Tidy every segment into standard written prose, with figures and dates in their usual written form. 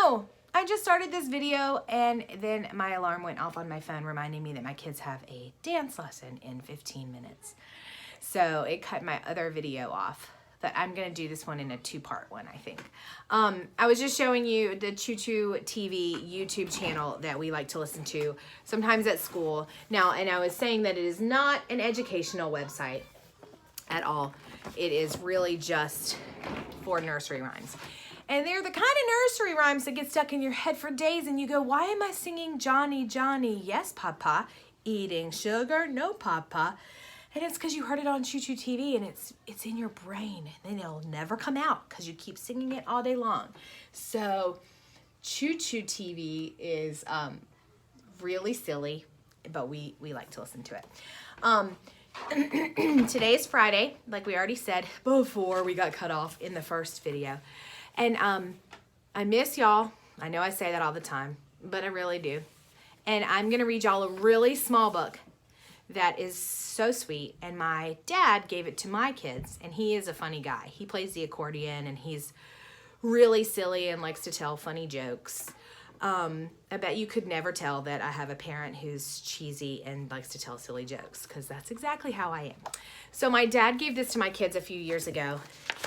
know. I just started this video and then my alarm went off on my phone reminding me that my kids have a dance lesson in 15 minutes. So it cut my other video off. But I'm going to do this one in a two-part one, I think. I was just showing you the Choo Choo TV YouTube channel that we like to listen to sometimes at school. Now, and I was saying that it is not an educational website at all. It is really just for nursery rhymes. And they're the kind of nursery rhymes that get stuck in your head for days and you go, why am I singing Johnny, Johnny? Yes, Papa. Eating sugar? No, Papa. And it's because you heard it on Choo Choo TV and it's in your brain and then it'll never come out because you keep singing it all day long. So Choo Choo TV is really silly, but we like to listen to it. Today is Friday, like we already said before we got cut off in the first video. And I miss y'all. I know I say that all the time, but I really do. And I'm going to read y'all a really small book that is so sweet, and my dad gave it to my kids, and he is a funny guy. He plays the accordion, and he's really silly and likes to tell funny jokes. I bet you could never tell that I have a parent who's cheesy and likes to tell silly jokes, because that's exactly how I am. So my dad gave this to my kids a few years ago,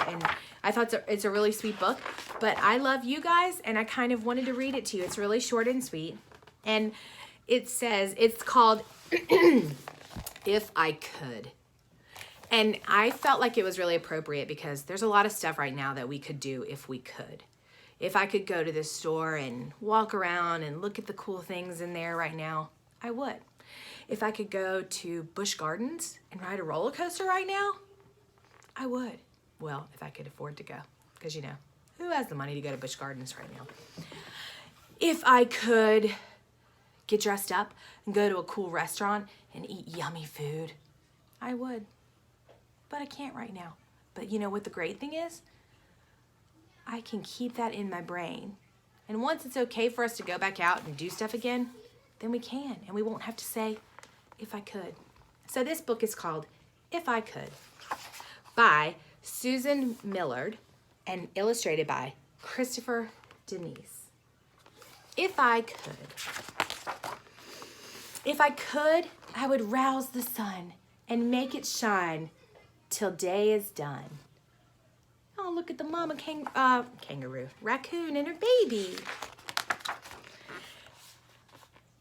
and I thought it's a really sweet book, but I love you guys, and I kind of wanted to read it to you. It's really short and sweet, and it says, it's called If I Could. And I felt like it was really appropriate because there's a lot of stuff right now that we could do if we could. If I could go to the store and walk around and look at the cool things in there right now, I would. If I could go to Busch Gardens and ride a roller coaster right now, I would. Well, if I could afford to go, because you know, who has the money to go to Busch Gardens right now? If I could get dressed up and go to a cool restaurant and eat yummy food, I would. But I can't right now. But you know what the great thing is? I can keep that in my brain. And once it's okay for us to go back out and do stuff again, then we can. And we won't have to say, if I could. So this book is called If I Could by Susan Milord and illustrated by Christopher Denise. If I could, I would rouse the sun and make it shine till day is done. Oh, look at the mama raccoon and her baby.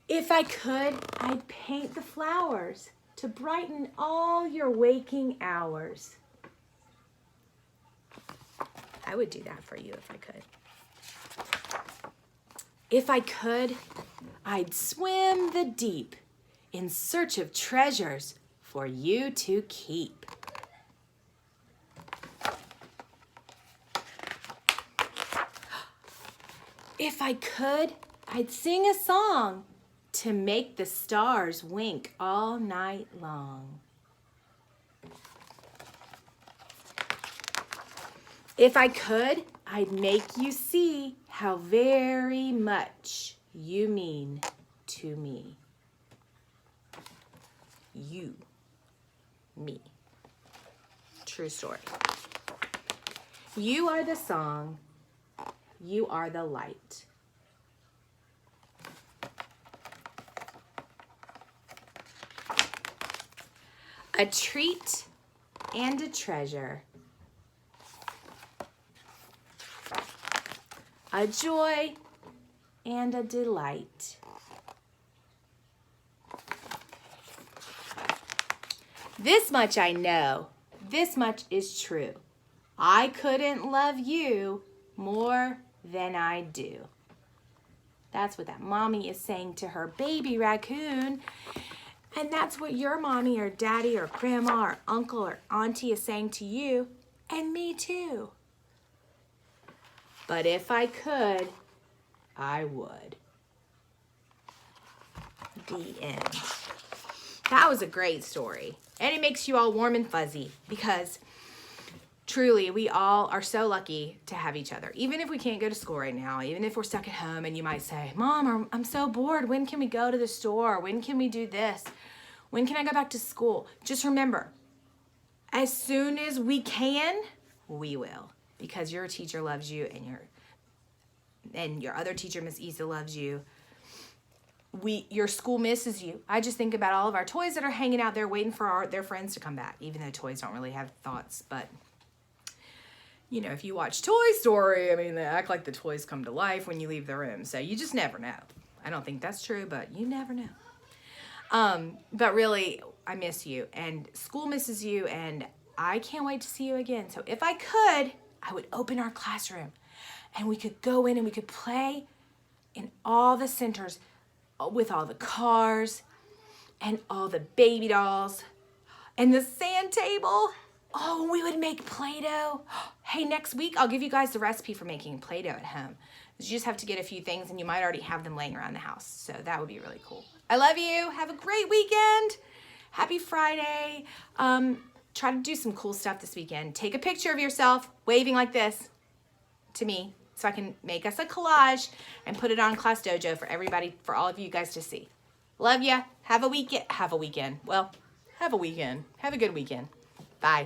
If I could, I'd paint the flowers to brighten all your waking hours. I would do that for you if I could. If I could, I'd swim the deep in search of treasures for you to keep. If I could, I'd sing a song to make the stars wink all night long. If I could, I'd make you see how very much you mean to me. You, me. True story. You are the song. You are the light. A treat and a treasure. A joy and a delight. This much I know, this much is true. I couldn't love you more than I do. That's what that mommy is saying to her baby raccoon. And that's what your mommy or daddy or grandma or uncle or auntie is saying to you, and me too. But if I could, I would. The end. That was a great story. And it makes you all warm and fuzzy because truly we all are so lucky to have each other. Even if we can't go to school right now, even if we're stuck at home and you might say, Mom, I'm so bored. When can we go to the store? When can we do this? When can I go back to school? Just remember, as soon as we can, we will. Because your teacher loves you and and your other teacher, Miss Isa, loves you. Your school misses you. I just think about all of our toys that are hanging out there waiting for their friends to come back, even though toys don't really have thoughts. But, you know, if you watch Toy Story, I mean, they act like the toys come to life when you leave the room. So you just never know. I don't think that's true, but you never know. But really, I miss you, and school misses you, and I can't wait to see you again. So if I could, I would open our classroom, and we could go in and we could play in all the centers with all the cars and all the baby dolls and the sand table. Oh, we would make Play-Doh. Hey, next week, I'll give you guys the recipe for making Play-Doh at home. You just have to get a few things, and you might already have them laying around the house. So that would be really cool. I love you. Have a great weekend. Happy Friday. Try to do some cool stuff this weekend. Take a picture of yourself waving like this to me so I can make us a collage and put it on Class Dojo for everybody, for all of you guys to see. Love ya. Have a weekend. Well, have a weekend. Have a good weekend. Bye.